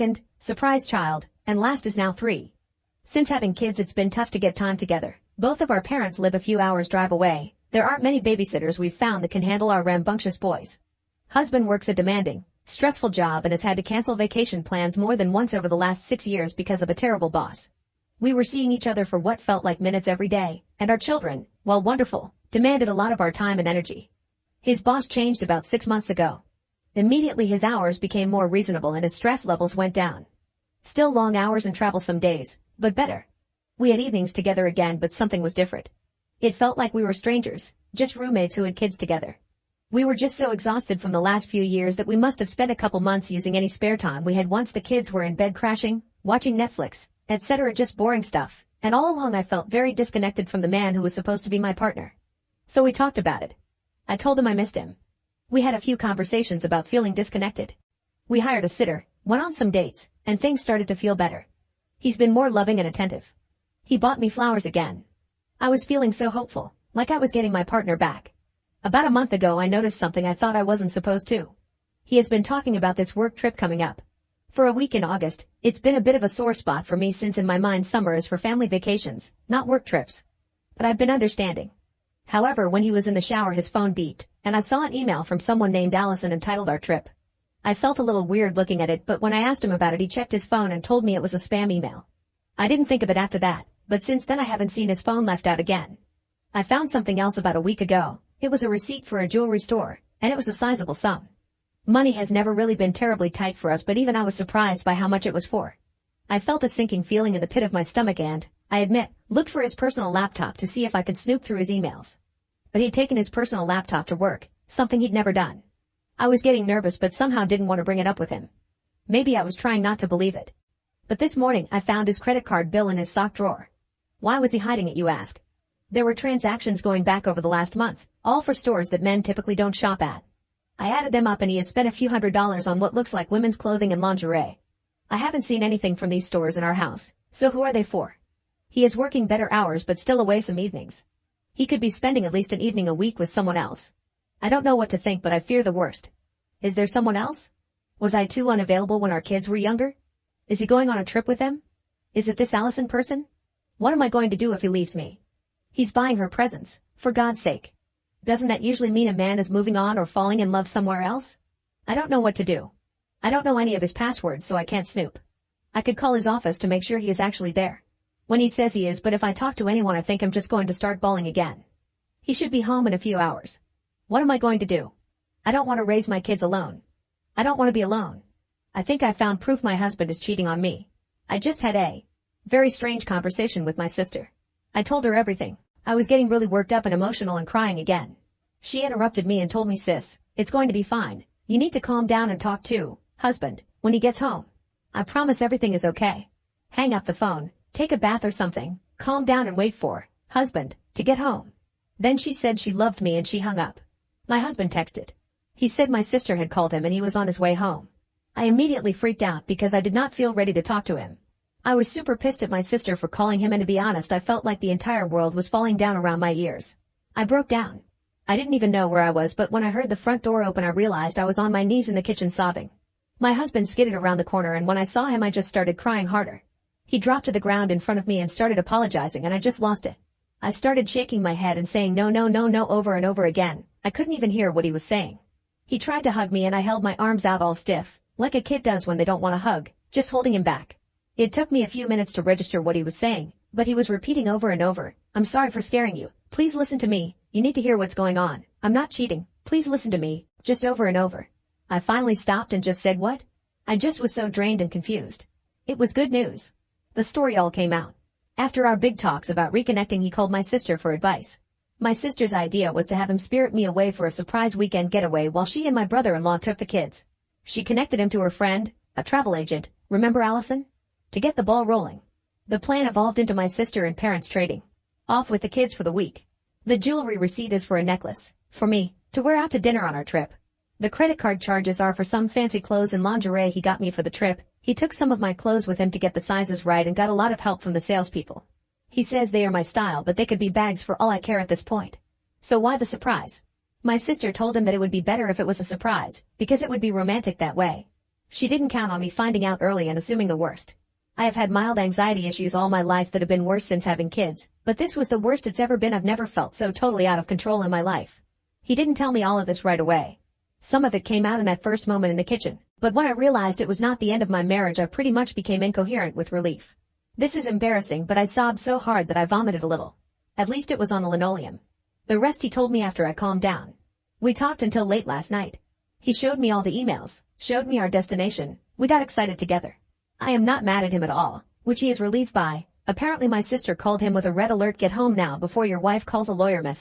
second, surprise child, and last is now 3. Since having kids it's been tough to get time together. Both of our parents live a few hours drive away. There aren't many babysitters we've found that can handle our rambunctious boys. Husband works a demanding, stressful job and has had to cancel vacation plans more than once over the last 6 years because of a terrible boss. We were seeing each other for what felt like minutes every day, and our children, while wonderful, demanded a lot of our time and energy. His boss changed about 6 months ago. Immediately his hours became more reasonable and his stress levels went down. Still long hours and troublesome days, but better. We had evenings together again, but something was different. It felt like we were strangers, just roommates who had kids together. We were just so exhausted from the last few years that we must have spent a couple months using any spare time we had once the kids were in bed crashing, watching Netflix, etc. Just boring stuff, and all along I felt very disconnected from the man who was supposed to be my partner. So we talked about it. I told him I missed him. We had a few conversations about feeling disconnected. We hired a sitter, went on some dates, and things started to feel better. He's been more loving and attentive. He bought me flowers again. I was feeling so hopeful, like I was getting my partner back. About a month ago I noticed something I thought I wasn't supposed to. He has been talking about this work trip coming up. For a week in August, it's been a bit of a sore spot for me since in my mind summer is for family vacations, not work trips. But I've been understanding. However, when he was in the shower his phone beeped, and I saw an email from someone named Allison entitled Our Trip. I felt a little weird looking at it, but when I asked him about it he checked his phone and told me it was a spam email. I didn't think of it after that, but since then I haven't seen his phone left out again. I found something else about a week ago. It was a receipt for a jewelry store, and it was a sizable sum. Money has never really been terribly tight for us, but even I was surprised by how much it was for. I felt a sinking feeling in the pit of my stomach and, I admit, looked for his personal laptop to see if I could snoop through his emails. But he'd taken his personal laptop to work, something he'd never done. I was getting nervous but somehow didn't want to bring it up with him. Maybe I was trying not to believe it. But this morning I found his credit card bill in his sock drawer. Why was he hiding it, you ask? There were transactions going back over the last month, all for stores that men typically don't shop at. I added them up and he has spent a few $100s on what looks like women's clothing and lingerie. I haven't seen anything from these stores in our house, so who are they for? He is working better hours but still away some evenings. He could be spending at least an evening a week with someone else. I don't know what to think, but I fear the worst. Is there someone else? Was I too unavailable when our kids were younger? Is he going on a trip with them? Is it this Allison person? What am I going to do if he leaves me? He's buying her presents, for God's sake. Doesn't that usually mean a man is moving on or falling in love somewhere else? I don't know what to do. I don't know any of his passwords, so I can't snoop. I could call his office to make sure he is actually there. When he says he is, but if I talk to anyone I think I'm just going to start bawling again. He should be home in a few hours. What am I going to do? I don't want to raise my kids alone. I don't want to be alone. I think I found proof my husband is cheating on me. I just had a very strange conversation with my sister. I told her everything. I was getting really worked up and emotional and crying again. She interrupted me and told me, sis, it's going to be fine. You need to calm down and talk to husband when he gets home. I promise everything is okay. Hang up the phone, take a bath or something, calm down and wait for husband to get home. Then she said she loved me and she hung up. My husband texted. He said my sister had called him and he was on his way home. I immediately freaked out because I did not feel ready to talk to him. I was super pissed at my sister for calling him, and to be honest I felt like the entire world was falling down around my ears. I broke down. I didn't even know where I was, but when I heard the front door open I realized I was on my knees in the kitchen sobbing. My husband skidded around the corner and when I saw him I just started crying harder. He dropped to the ground in front of me and started apologizing and I just lost it. I started shaking my head and saying no no no no over and over again. I couldn't even hear what he was saying. He tried to hug me and I held my arms out all stiff, like a kid does when they don't want to hug, just holding him back. It took me a few minutes to register what he was saying, but he was repeating over and over, I'm sorry for scaring you, please listen to me, you need to hear what's going on, I'm not cheating, please listen to me, just over and over. I finally stopped and just said what? I just was so drained and confused. It was good news. The story all came out. After our big talks about reconnecting he called my sister for advice. My sister's idea was to have him spirit me away for a surprise weekend getaway while she and my brother-in-law took the kids. She connected him to her friend, a travel agent, remember Allison? To get the ball rolling. The plan evolved into my sister and parents trading off with the kids for the week. The jewelry receipt is for a necklace, for me, to wear out to dinner on our trip. The credit card charges are for some fancy clothes and lingerie he got me for the trip. He took some of my clothes with him to get the sizes right and got a lot of help from the salespeople. He says they are my style, but they could be bags for all I care at this point. So why the surprise? My sister told him that it would be better if it was a surprise, because it would be romantic that way. She didn't count on me finding out early and assuming the worst. I have had mild anxiety issues all my life that have been worse since having kids, but this was the worst it's ever been. I've never felt so totally out of control in my life. He didn't tell me all of this right away. Some of it came out in that first moment in the kitchen, but when I realized it was not the end of my marriage, I pretty much became incoherent with relief. This is embarrassing, but I sobbed so hard that I vomited a little. At least it was on the linoleum. The rest he told me after I calmed down. We talked until late last night. He showed me all the emails, showed me our destination. We got excited together. I am not mad at him at all, which he is relieved by. Apparently my sister called him with a red alert, "Get home now before your wife calls a lawyer" message.